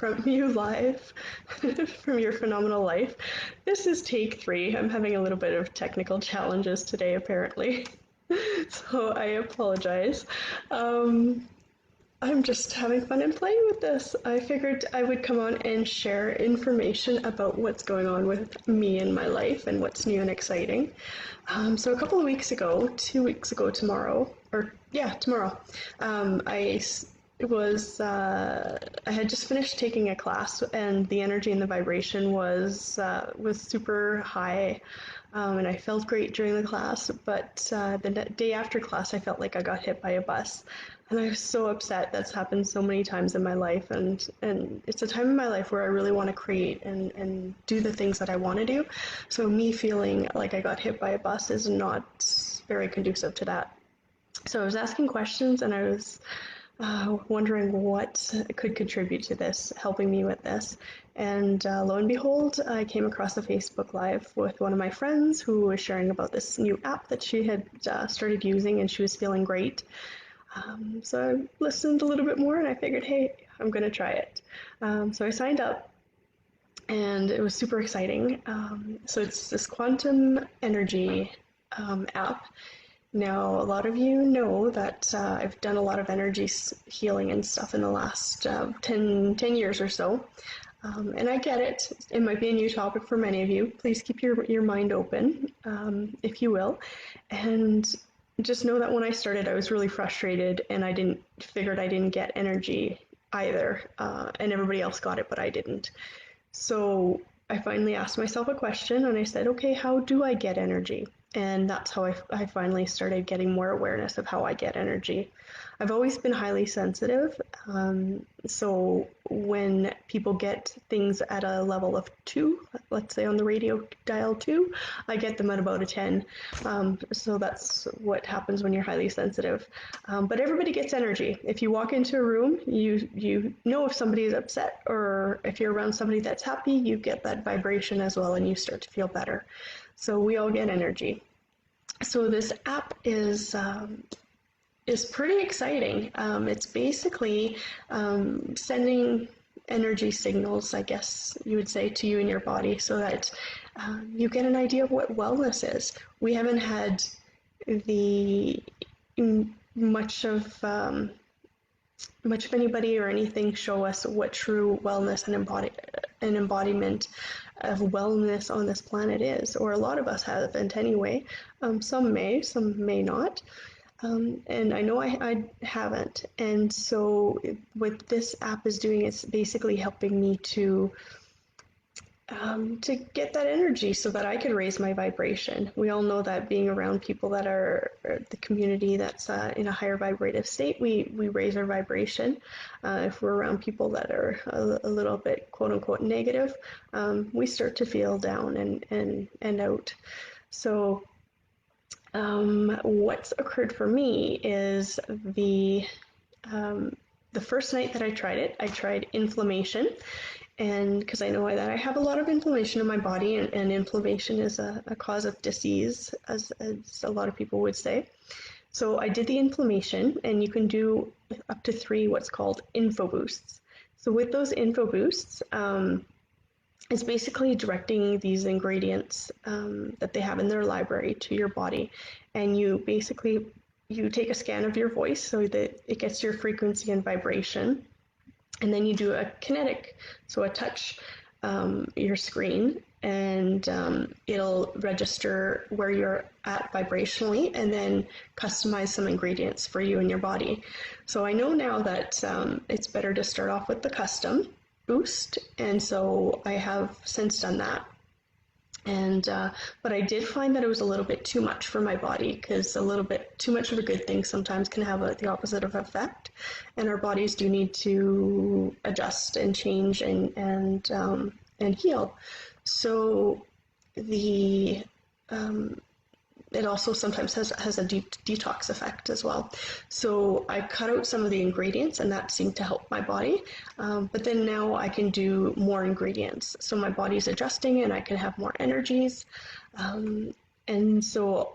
from you live from your phenomenal life. This is take 3. I'm having a little bit of technical challenges today, apparently. So I apologize. I'm just having fun and playing with this. I figured I would come on and share information about what's going on with me in my life and what's new and exciting. So a couple of weeks ago, 2 weeks ago tomorrow, I had just finished taking a class, and the energy and the vibration was super high, and I felt great during the class. But the day after class, I felt like I got hit by a bus, and I was so upset. That's happened so many times in my life, and it's a time in my life where I really want to create and do the things that I want to do. So me feeling like I got hit by a bus is not very conducive to that. So I was asking questions, and I was wondering what could contribute to this, helping me with this. And lo and behold, I came across a Facebook Live with one of my friends who was sharing about this new app that she had started using, and she was feeling great. So I listened a little bit more, and I figured, hey, I'm going to try it. So I signed up, and it was super exciting. So it's this quantum energy app. Now, a lot of you know that I've done a lot of energy healing and stuff in the last 10 years or so. And I get it. It might be a new topic for many of you. Please keep your mind open, if you will. And just know that when I started, I was really frustrated, and I didn't get energy either. And everybody else got it, but I didn't. So I finally asked myself a question, and I said, okay, how do I get energy? And that's how I finally started getting more awareness of how I get energy. I've always been highly sensitive, so when people get things at a level of 2, let's say on the radio dial 2, I get them at about a 10. So that's what happens when you're highly sensitive. But everybody gets energy. If you walk into a room, you know if somebody is upset, or if you're around somebody that's happy, you get that vibration as well, and you start to feel better. So we all get energy. So this app is pretty exciting. It's basically sending energy signals, I guess you would say, to you in your body, so that you get an idea of what wellness is. We haven't had much of anybody or anything show us what true wellness and embodiment of wellness on this planet is, or a lot of us haven't anyway. Some may not. And I know I haven't. And so what this app is doing is basically helping me to get that energy so that I could raise my vibration. We all know that being around people that are the community that's in a higher vibrative state, we raise our vibration. If we're around people that are a little bit quote unquote negative, we start to feel down and out. So what's occurred for me is the first night that I tried it, I tried inflammation. And because I know that I have a lot of inflammation in my body, and inflammation is a cause of disease, as a lot of people would say. So I did the inflammation, and you can do up to 3 what's called Infoboosts. So with those Infoboosts, it's basically directing these ingredients that they have in their library to your body. And you take a scan of your voice so that it gets your frequency and vibration. And then you do a kinetic, so a touch your screen, and it'll register where you're at vibrationally, and then customize some ingredients for you and your body. So I know now that it's better to start off with the custom boost, and so I have since done that. And but I did find that it was a little bit too much for my body, because a little bit too much of a good thing sometimes can have the opposite of effect, and our bodies do need to adjust and change and heal. So it also sometimes has a detox effect as well. So I cut out some of the ingredients, and that seemed to help my body. But then now I can do more ingredients. So my body's adjusting, and I can have more energies. And so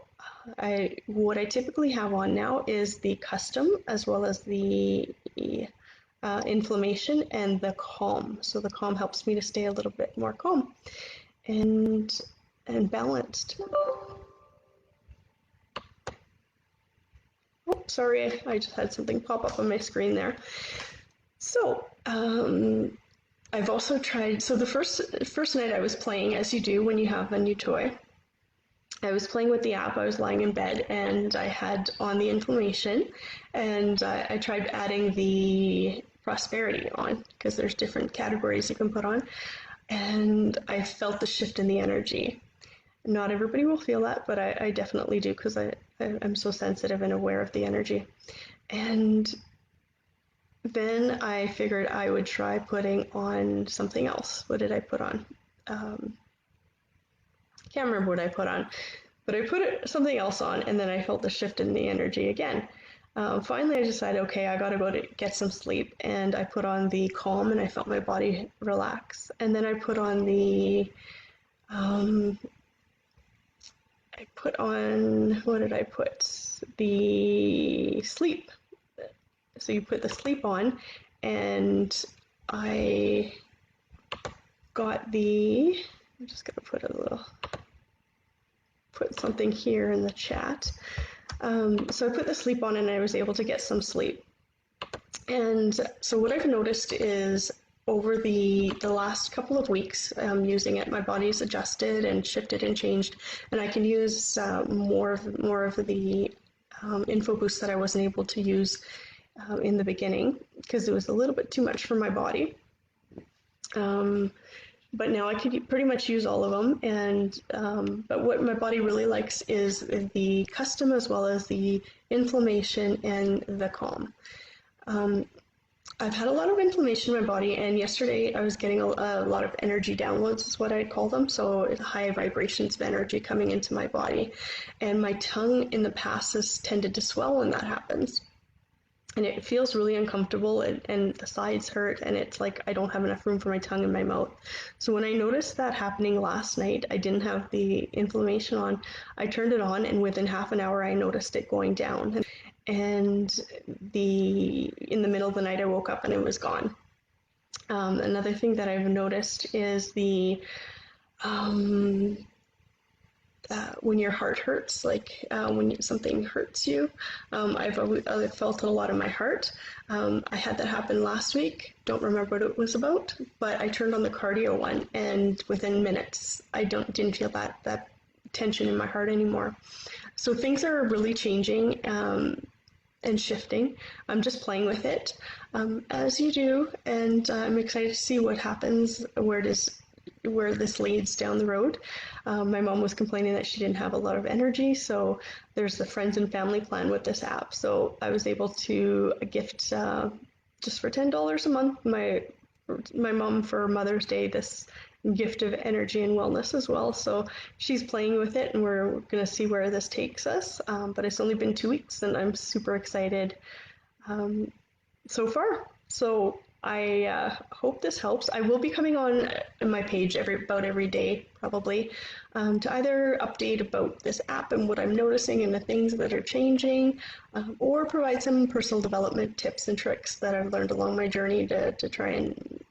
what I typically have on now is the custom, as well as the inflammation, and the calm. So the calm helps me to stay a little bit more calm and balanced. Oh, sorry, I just had something pop up on my screen there. So I've also tried. So the first night I was playing, as you do when you have a new toy. I was playing with the app. I was lying in bed and I had on the inflammation, and I tried adding the prosperity on because there's different categories you can put on, and I felt the shift in the energy. Not everybody will feel that, but I definitely do because I'm so sensitive and aware of the energy. And then I figured I would try putting on something else. What did I put on? Can't remember what I put on, but I put something else on, and then I felt the shift in the energy again. Finally, I decided, okay, I gotta go to get some sleep, and I put on the calm, and I felt my body relax. And then I put on the, what did I put? The sleep. So you put the sleep on, and I got the, I'm just gonna put something here in the chat. So I put the sleep on and I was able to get some sleep. And so what I've noticed is over the last couple of weeks using it, my body's adjusted and shifted and changed, and I can use more of the Infoboosts that I wasn't able to use in the beginning because it was a little bit too much for my body. But now I could pretty much use all of them, and but what my body really likes is the custom as well as the inflammation and the calm. I've had a lot of inflammation in my body, and yesterday I was getting a lot of energy downloads, is what I call them, so high vibrations of energy coming into my body, and my tongue in the past has tended to swell when that happens. And it feels really uncomfortable, and the sides hurt, and it's like I don't have enough room for my tongue in my mouth. So when I noticed that happening last night, I didn't have the inflammation on. I turned it on, and within half an hour I noticed it going down. And in the middle of the night I woke up and it was gone. Another thing that I've noticed is when your heart hurts, like when something hurts you. I've felt it a lot in my heart. I had that happen last week. Don't remember what it was about, but I turned on the cardio one, and within minutes, I didn't feel that tension in my heart anymore. So things are really changing and shifting. I'm just playing with it, as you do, and I'm excited to see what happens, where this leads down the road. My mom was complaining that she didn't have a lot of energy, so there's the friends and family plan with this app. So I was able to gift just for $10 a month my mom for Mother's Day this gift of energy and wellness as well. So she's playing with it, and we're going to see where this takes us. But it's only been 2 weeks, and I'm super excited so far. So I hope this helps. I will be coming on my page about every day, probably, to either update about this app and what I'm noticing and the things that are changing, or provide some personal development tips and tricks that I've learned along my journey to try and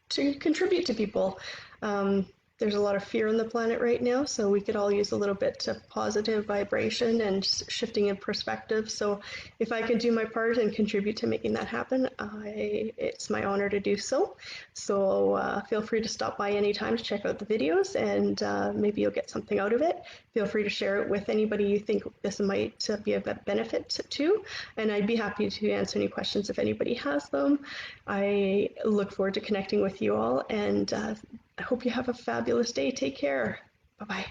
to contribute to people. There's a lot of fear on the planet right now, so we could all use a little bit of positive vibration and shifting in perspective. So if I can do my part and contribute to making that happen, it's my honor to do so. So feel free to stop by anytime to check out the videos, and maybe you'll get something out of it. Feel free to share it with anybody you think this might be a benefit to, and I'd be happy to answer any questions if anybody has them. I look forward to connecting with you all, and I hope you have a fabulous day. Take care. Bye-bye.